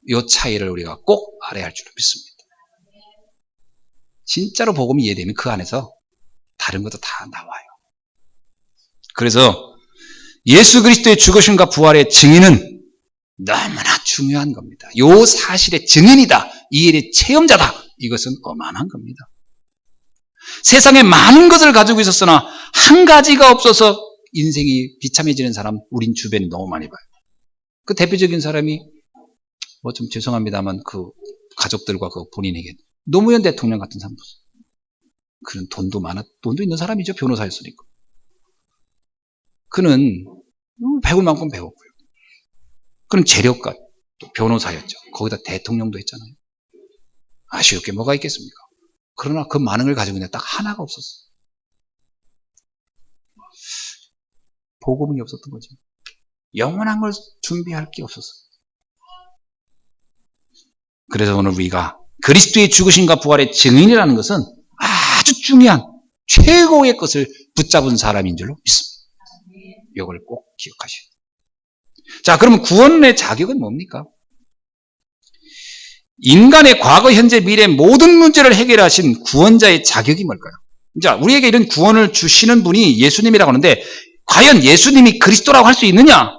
이 차이를 우리가 꼭 알아야 할 줄 믿습니다. 진짜로 복음이 이해되면 그 안에서 다른 것도 다 나와요. 그래서 예수 그리스도의 죽으심과 부활의 증인은 너무나 중요한 겁니다. 이 사실의 증인이다. 이 일의 체험자다. 이것은 어마어마한 겁니다. 세상에 많은 것을 가지고 있었으나 한 가지가 없어서 인생이 비참해지는 사람 우린 주변에 너무 많이 봐요. 그 대표적인 사람이 뭐 좀 죄송합니다만 그 가족들과 그 본인에게 노무현 대통령 같은 사람. 그는 돈도 돈도 있는 사람이죠. 변호사였으니까. 그는 배울 만큼 배웠고요. 그는 재력가, 또 변호사였죠. 거기다 대통령도 했잖아요. 아쉬울 게 뭐가 있겠습니까? 그러나 그 많은 걸 가지고 있는데 딱 하나가 없었어요. 복음이 없었던 거죠. 영원한 걸 준비할 게 없었어요. 그래서 오늘 우리가 그리스도의 죽으심과 부활의 증인이라는 것은 아주 중요한 최고의 것을 붙잡은 사람인 줄로 믿습니다. 이걸 꼭 기억하셔야 돼요. 자, 그러면 구원의 자격은 뭡니까? 인간의 과거, 현재, 미래 모든 문제를 해결하신 구원자의 자격이 뭘까요? 자, 우리에게 이런 구원을 주시는 분이 예수님이라고 하는데 과연 예수님이 그리스도라고 할 수 있느냐?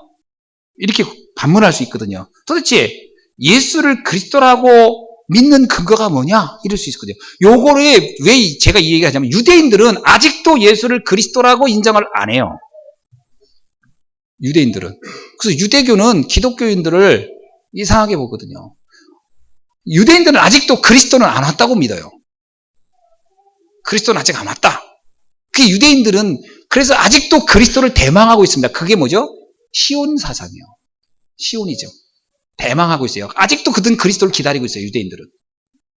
이렇게 반문할 수 있거든요. 도대체 예수를 그리스도라고 믿는 근거가 뭐냐? 이럴 수 있거든요. 요거를 왜 제가 이 얘기를 하냐면 유대인들은 아직도 예수를 그리스도라고 인정을 안 해요. 유대인들은. 그래서 유대교는 기독교인들을 이상하게 보거든요. 유대인들은 아직도 그리스도는 안 왔다고 믿어요. 그리스도는 아직 안 왔다. 그 유대인들은 그래서 아직도 그리스도를 대망하고 있습니다. 그게 뭐죠? 시온 사상이요. 시온이죠. 대망하고 있어요. 아직도 그들은 그리스도를 기다리고 있어요. 유대인들은.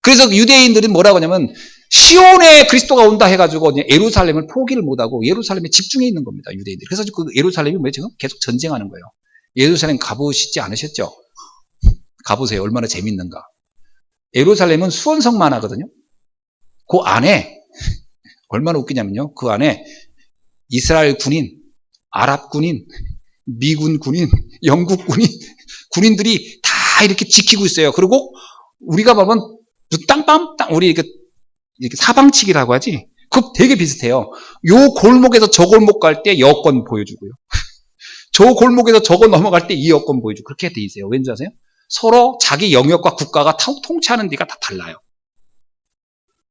그래서 유대인들은 뭐라고 하냐면 시온에 그리스도가 온다 해가지고 예루살렘을 포기를 못하고 예루살렘에 집중해 있는 겁니다. 유대인들이. 그래서 그 예루살렘이 뭐예요? 지금 계속 전쟁하는 거예요. 예루살렘 가보시지 않으셨죠? 가보세요. 얼마나 재밌는가. 예루살렘은 수원성만 하거든요. 그 안에 얼마나 웃기냐면요. 그 안에 이스라엘 군인, 아랍 군인, 미군 군인, 영국 군인, 군인들이 다 이렇게 지키고 있어요. 그리고 우리가 보면 우리 이렇게 사방치기라고 하지? 그거 되게 비슷해요. 요 골목에서 저 골목 갈 때 여권 보여주고요. 저 골목에서 저거 넘어갈 때 이 여권 보여주고 그렇게 돼 있어요. 왠지 아세요? 서로 자기 영역과 국가가 통치하는 데가 다 달라요.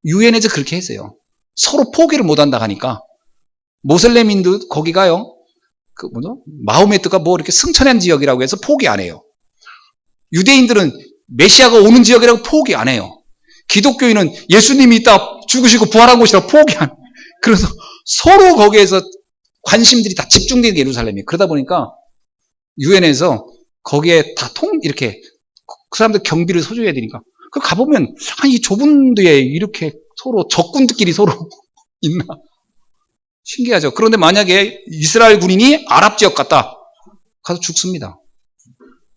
유엔에서 그렇게 했어요. 서로 포기를 못한다 하니까 모슬렘인도 거기가요. 마호메트가 뭐 이렇게 승천한 지역이라고 해서 포기 안 해요. 유대인들은 메시아가 오는 지역이라고 포기 안 해요. 기독교인은 예수님이 있다 죽으시고 부활한 곳이라고 포기 안 해요. 그래서 서로 거기에서 관심들이 다 집중되는 게 예루살렘이에요. 그러다 보니까 유엔에서 거기에 다 이렇게 그 사람들 경비를 소주해야 되니까 그 가보면 이 좁은 데에 이렇게 서로 적군들끼리 서로 있나? 신기하죠. 그런데 만약에 이스라엘 군인이 아랍 지역 갔다 가서 죽습니다.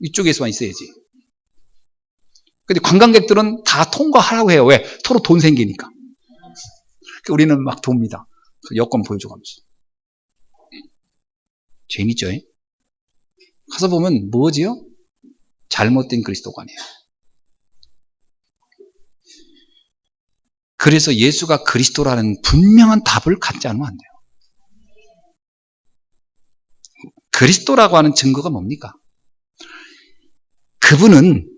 이쪽에서만 있어야지. 근데 관광객들은 다 통과하라고 해요. 왜? 서로 돈 생기니까. 우리는 막 돕니다. 여권 보여줘가면서. 재밌죠? 가서 보면 뭐지요? 잘못된 그리스도가 아니에요. 그래서 예수가 그리스도라는 분명한 답을 갖지 않으면 안 돼요. 그리스도라고 하는 증거가 뭡니까? 그분은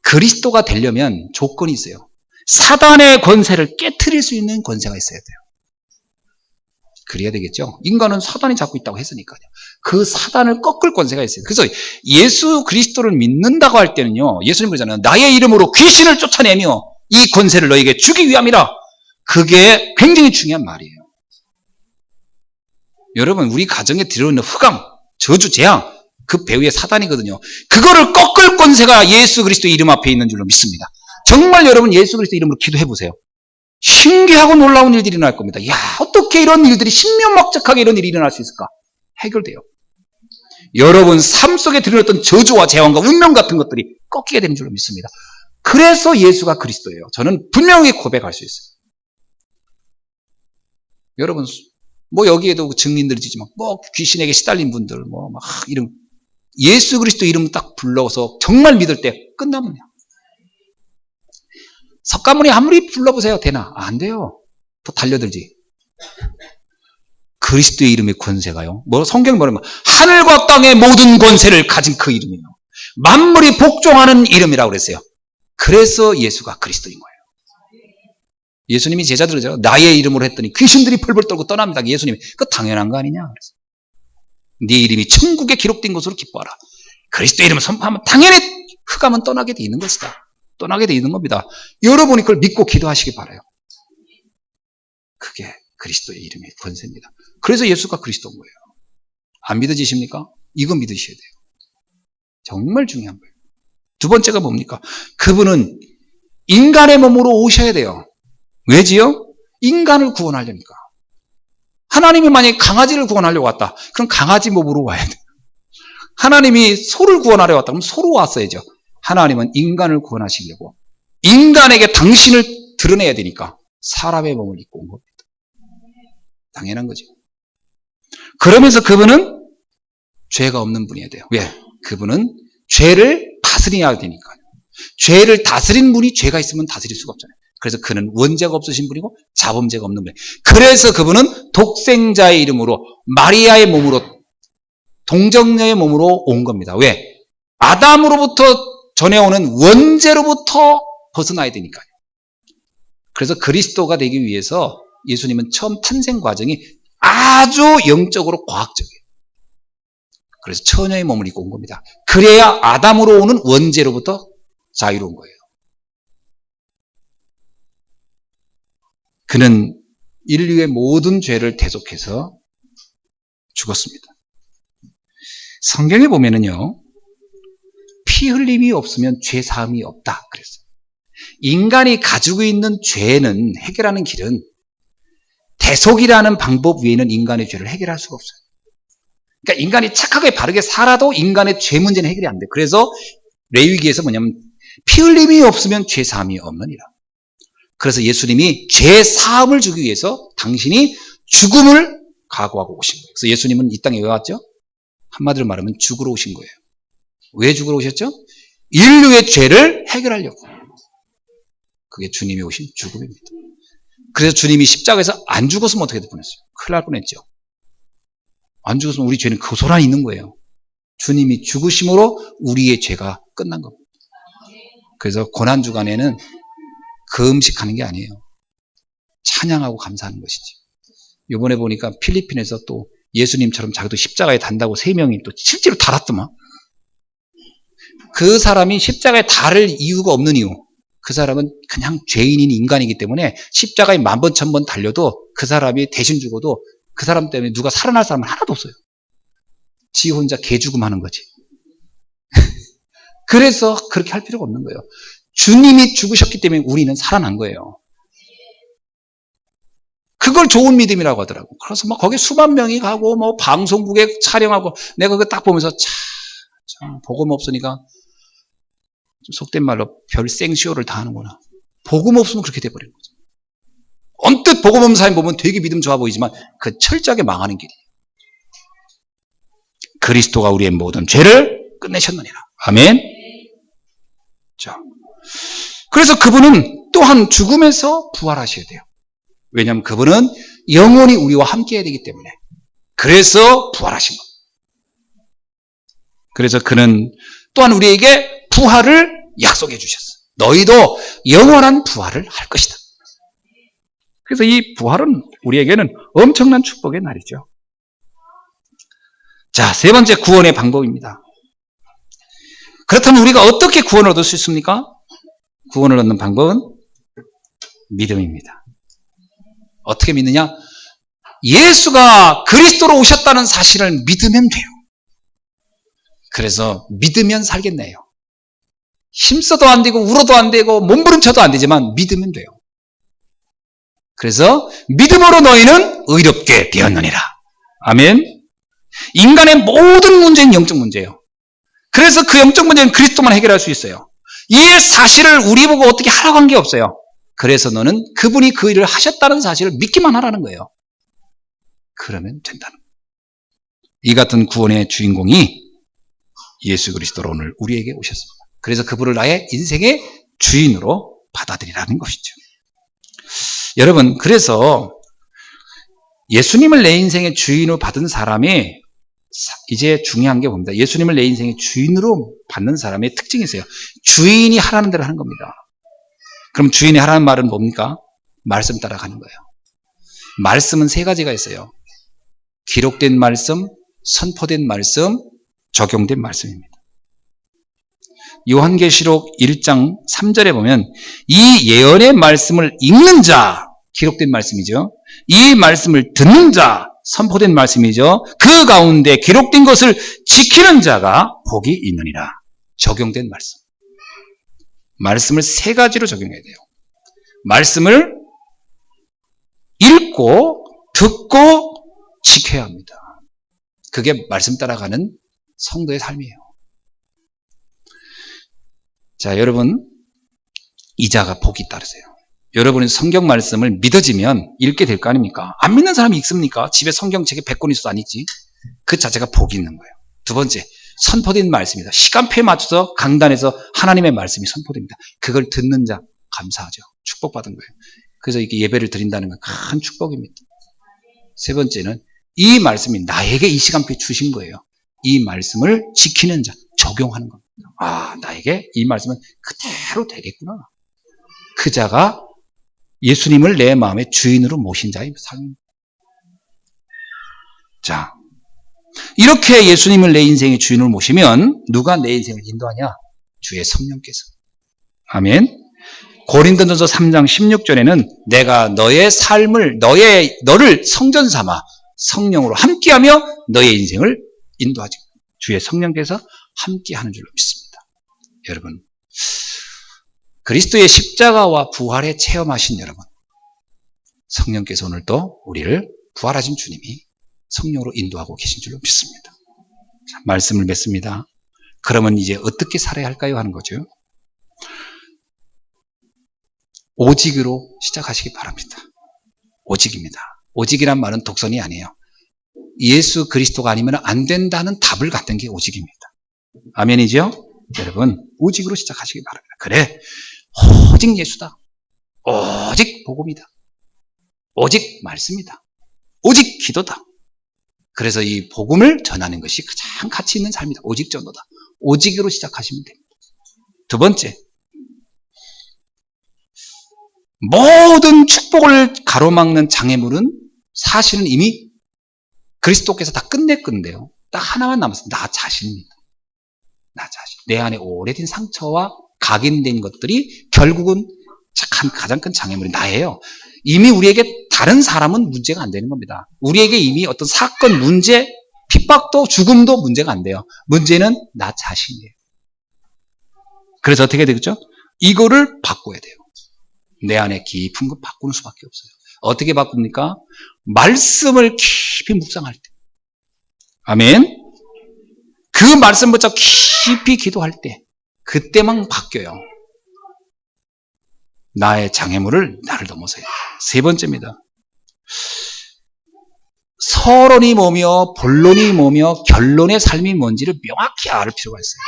그리스도가 되려면 조건이 있어요. 사단의 권세를 깨트릴 수 있는 권세가 있어야 돼요. 그래야 되겠죠? 인간은 사단이 잡고 있다고 했으니까요. 그 사단을 꺾을 권세가 있어요. 그래서 예수 그리스도를 믿는다고 할 때는요, 예수님 그러잖아요. 나의 이름으로 귀신을 쫓아내며 이 권세를 너에게 주기 위함이라. 그게 굉장히 중요한 말이에요. 여러분, 우리 가정에 들어오는 흑암, 저주, 재앙, 그 배후에 사단이거든요. 그거를 꺾을 권세가 예수 그리스도 이름 앞에 있는 줄로 믿습니다. 정말 여러분 예수 그리스도 이름으로 기도해 보세요. 신기하고 놀라운 일들이 일어날 겁니다. 야, 어떻게 이런 일들이 신명막적하게 이런 일이 일어날 수 있을까? 해결돼요. 여러분 삶 속에 들어왔던 저주와 재앙과 운명 같은 것들이 꺾이게 되는 줄로 믿습니다. 그래서 예수가 그리스도예요. 저는 분명히 고백할 수 있어요. 여러분 뭐 여기에도 증인들이 있지만 뭐 귀신에게 시달린 분들 뭐 막 이런 예수 그리스도 이름 딱 불러서 정말 믿을 때 끝나면요. 석가모니 아무리 불러보세요. 되나? 안 돼요. 더 달려들지. 그리스도의 이름의 권세가요. 뭐 성경 뭐냐면 하늘과 땅의 모든 권세를 가진 그 이름이에요. 만물이 복종하는 이름이라고 그랬어요. 그래서 예수가 그리스도인 거예요. 예수님이 제자들을 그러죠. 나의 이름으로 했더니 귀신들이 펄펄 떨고 떠납니다. 예수님이 그거 당연한 거 아니냐? 그래서. 네 이름이 천국에 기록된 것으로 기뻐하라. 그리스도의 이름을 선포하면 당연히 흑암은 떠나게 돼 있는 것이다. 떠나게 돼 있는 겁니다. 여러분이 그걸 믿고 기도하시기 바라요. 그게 그리스도의 이름의 권세입니다. 그래서 예수가 그리스도인 거예요. 안 믿어지십니까? 이거 믿으셔야 돼요. 정말 중요한 거예요. 두 번째가 뭡니까? 그분은 인간의 몸으로 오셔야 돼요. 왜지요? 인간을 구원하려니까. 하나님이 만약에 강아지를 구원하려고 왔다. 그럼 강아지 몸으로 와야 돼요. 하나님이 소를 구원하려고 왔다. 그럼 소로 왔어야죠. 하나님은 인간을 구원하시려고 인간에게 당신을 드러내야 되니까 사람의 몸을 입고 온 겁니다. 당연한 거죠. 그러면서 그분은 죄가 없는 분이어야 돼요. 왜? 그분은 죄를 다스려야 되니까요. 죄를 다스린 분이 죄가 있으면 다스릴 수가 없잖아요. 그래서 그는 원죄가 없으신 분이고 자범죄가 없는 분이에요. 그래서 그분은 독생자의 이름으로 마리아의 몸으로 동정녀의 몸으로 온 겁니다. 왜? 아담으로부터 전해오는 원죄로부터 벗어나야 되니까요. 그래서 그리스도가 되기 위해서 예수님은 처음 탄생 과정이 아주 영적으로 과학적이에요. 그래서 처녀의 몸을 입고 온 겁니다. 그래야 아담으로 오는 원죄로부터 자유로운 거예요. 그는 인류의 모든 죄를 대속해서 죽었습니다. 성경에 보면은요, 피 흘림이 없으면 죄 사함이 없다 그랬어요. 인간이 가지고 있는 죄는 해결하는 길은 대속이라는 방법 외에는 인간의 죄를 해결할 수가 없어요. 그러니까 인간이 착하게 바르게 살아도 인간의 죄 문제는 해결이 안 돼요. 그래서 레위기에서 뭐냐면 피 흘림이 없으면 죄 사함이 없느니라. 그래서 예수님이 죄 사함을 주기 위해서 당신이 죽음을 각오하고 오신 거예요. 그래서 예수님은 이 땅에 왜 왔죠? 한마디로 말하면 죽으러 오신 거예요. 왜 죽으러 오셨죠? 인류의 죄를 해결하려고. 그게 주님이 오신 죽음입니다. 그래서 주님이 십자가에서 안 죽었으면 어떻게 될 뻔했어요? 큰일 날 뻔했죠. 안 죽었으면 우리 죄는 고스란히 있는 거예요. 주님이 죽으심으로 우리의 죄가 끝난 겁니다. 그래서 고난주간에는 그 음식하는 게 아니에요. 찬양하고 감사하는 것이지. 이번에 보니까 필리핀에서 또 예수님처럼 자기도 십자가에 단다고 3명이 또 실제로 달았더만. 그 사람이 십자가에 달을 이유가 없는 이유. 그 사람은 그냥 죄인인 인간이기 때문에 십자가에 10,000번, 1,000번 달려도 그 사람이 대신 죽어도 그 사람 때문에 누가 살아날 사람은 하나도 없어요. 지 혼자 개죽음 하는 거지. 그래서 그렇게 할 필요가 없는 거예요. 주님이 죽으셨기 때문에 우리는 살아난 거예요. 그걸 좋은 믿음이라고 하더라고. 그래서 막 거기 수만 명이 가고 뭐 방송국에 촬영하고 내가 그거 딱 보면서 참 복음 없으니까 속된 말로 별 생쇼를 다 하는구나. 복음 없으면 그렇게 돼버리는 거죠. 언뜻 복음 없는 사람 보면 되게 믿음 좋아 보이지만 그 철저하게 망하는 길이에요. 그리스도가 우리의 모든 죄를 끝내셨느니라. 아멘. 자, 그래서 그분은 또한 죽음에서 부활하셔야 돼요. 왜냐하면 그분은 영원히 우리와 함께 해야 되기 때문에. 그래서 부활하신 겁니다. 그래서 그는 또한 우리에게 부활을 약속해 주셨어요. 너희도 영원한 부활을 할 것이다. 그래서 이 부활은 우리에게는 엄청난 축복의 날이죠. 자, 세 번째 구원의 방법입니다. 그렇다면 우리가 어떻게 구원을 얻을 수 있습니까? 구원을 얻는 방법은 믿음입니다. 어떻게 믿느냐? 예수가 그리스도로 오셨다는 사실을 믿으면 돼요. 그래서 믿으면 살겠네요. 힘써도 안 되고 울어도 안 되고 몸부림쳐도 안 되지만 믿으면 돼요. 그래서 믿음으로 너희는 의롭게 되었느니라. 아멘. 인간의 모든 문제는 영적 문제예요. 그래서 그 영적 문제는 그리스도만 해결할 수 있어요. 이 사실을 우리 보고 어떻게 하라고 한 게 없어요. 그래서 너는 그분이 그 일을 하셨다는 사실을 믿기만 하라는 거예요. 그러면 된다는 거예요. 이 같은 구원의 주인공이 예수 그리스도로 오늘 우리에게 오셨습니다. 그래서 그분을 나의 인생의 주인으로 받아들이라는 것이죠. 여러분, 그래서 예수님을 내 인생의 주인으로 받은 사람이 이제 중요한 게 뭡니다. 예수님을 내 인생의 주인으로 받는 사람의 특징이 있어요. 주인이 하라는 대로 하는 겁니다. 그럼 주인이 하라는 말은 뭡니까? 말씀 따라가는 거예요. 말씀은 3가지가 있어요. 기록된 말씀, 선포된 말씀, 적용된 말씀입니다. 요한계시록 1장 3절에 보면 이 예언의 말씀을 읽는 자, 기록된 말씀이죠. 이 말씀을 듣는 자, 선포된 말씀이죠. 그 가운데 기록된 것을 지키는 자가 복이 있느니라. 적용된 말씀. 말씀을 3가지로 적용해야 돼요. 말씀을 읽고 듣고 지켜야 합니다. 그게 말씀 따라가는 성도의 삶이에요. 자, 여러분, 이자가 복이 따르세요. 여러분이 성경 말씀을 믿어지면 읽게 될 거 아닙니까? 안 믿는 사람이 읽습니까? 집에 성경책이 100권 있어도 안 읽지. 그 자체가 복이 있는 거예요. 두 번째, 선포된 말씀이다. 시간표에 맞춰서 강단에서 하나님의 말씀이 선포됩니다. 그걸 듣는 자 감사하죠. 축복받은 거예요. 그래서 이렇게 예배를 드린다는 건 큰 축복입니다. 세 번째는 이 말씀이 나에게 이 시간표에 주신 거예요. 이 말씀을 지키는 자, 적용하는 겁니다. 아, 나에게 이 말씀은 그대로 되겠구나. 그 자가 예수님을 내 마음의 주인으로 모신 자의 삶입니다. 자, 이렇게 예수님을 내 인생의 주인으로 모시면 누가 내 인생을 인도하냐? 주의 성령께서. 아멘. 고린도전서 3장 16절에는 내가 너의 삶을 너를 성전 삼아 성령으로 함께하며 너의 인생을 인도하지. 주의 성령께서 함께하는 줄로 믿습니다. 여러분, 그리스도의 십자가와 부활에 체험하신 여러분, 성령께서 오늘도 우리를 부활하신 주님이 성령으로 인도하고 계신 줄로 믿습니다. 자, 말씀을 맺습니다. 그러면 이제 어떻게 살아야 할까요? 하는 거죠. 오직으로 시작하시기 바랍니다. 오직입니다. 오직이란 말은 독선이 아니에요. 예수 그리스도가 아니면 안 된다는 답을 갖는 게 오직입니다. 아멘이죠? 여러분, 오직으로 시작하시기 바랍니다. 그래, 오직 예수다. 오직 복음이다. 오직 말씀이다. 오직 기도다. 그래서 이 복음을 전하는 것이 가장 가치 있는 삶이다. 오직 전도다. 오직으로 시작하시면 됩니다. 두 번째, 모든 축복을 가로막는 장애물은 사실은 이미 그리스도께서 다 끝냈건데요. 딱 하나만 남았습니다. 나 자신입니다. 나 자신. 내 안에 오래된 상처와 각인된 것들이 결국은 가장 큰 장애물이 나예요. 이미 우리에게 다른 사람은 문제가 안 되는 겁니다. 우리에게 이미 어떤 사건, 문제, 핍박도 죽음도 문제가 안 돼요. 문제는 나 자신이에요. 그래서 어떻게 되겠죠? 이거를 바꿔야 돼요. 내 안에 깊은 거 바꾸는 수밖에 없어요. 어떻게 바꿉니까? 말씀을 깊이 묵상할 때. 아멘. 그 말씀 붙잡고 깊이 기도할 때, 그때만 바뀌어요. 나의 장애물을 나를 넘어서야 돼요. 세 번째입니다. 서론이 뭐며 본론이 뭐며 결론의 삶이 뭔지를 명확히 알 필요가 있어요.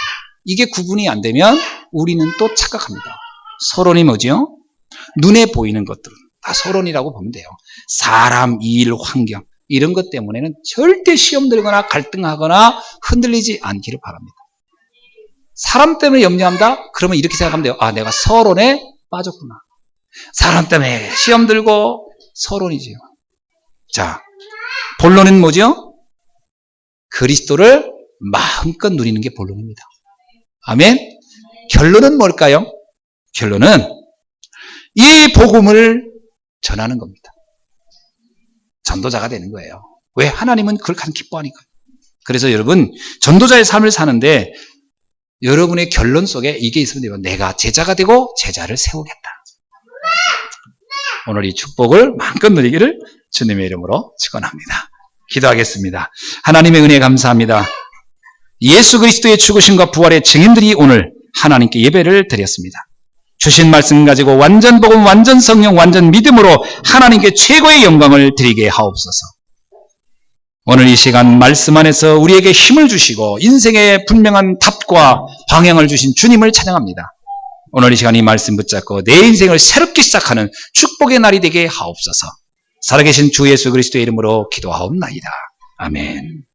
이게 구분이 안 되면 우리는 또 착각합니다. 서론이 뭐죠? 눈에 보이는 것들은 다 서론이라고 보면 돼요. 사람, 일, 환경 이런 것 때문에는 절대 시험 들거나 갈등하거나 흔들리지 않기를 바랍니다. 사람 때문에 염려한다? 그러면 이렇게 생각하면 돼요. 아, 내가 서론에 빠졌구나. 사람 때문에 시험 들고 서론이지요. 자, 본론은 뭐죠? 그리스도를 마음껏 누리는 게 본론입니다. 아멘. 결론은 뭘까요? 결론은 이 복음을 전하는 겁니다. 전도자가 되는 거예요. 왜? 하나님은 그걸 가장 기뻐하니까요. 그래서 여러분, 전도자의 삶을 사는데 여러분의 결론 속에 이게 있으면 돼요. 내가 제자가 되고 제자를 세우겠다. 오늘 이 축복을 마음껏 누리기를 주님의 이름으로 축원합니다. 기도하겠습니다. 하나님의 은혜 감사합니다. 예수 그리스도의 죽으심과 부활의 증인들이 오늘 하나님께 예배를 드렸습니다. 주신 말씀 가지고 완전 복음, 완전 성령, 완전 믿음으로 하나님께 최고의 영광을 드리게 하옵소서. 오늘 이 시간 말씀 안에서 우리에게 힘을 주시고 인생의 분명한 답과 방향을 주신 주님을 찬양합니다. 오늘 이 시간 이 말씀 붙잡고 내 인생을 새롭게 시작하는 축복의 날이 되게 하옵소서. 살아계신 주 예수 그리스도의 이름으로 기도하옵나이다. 아멘.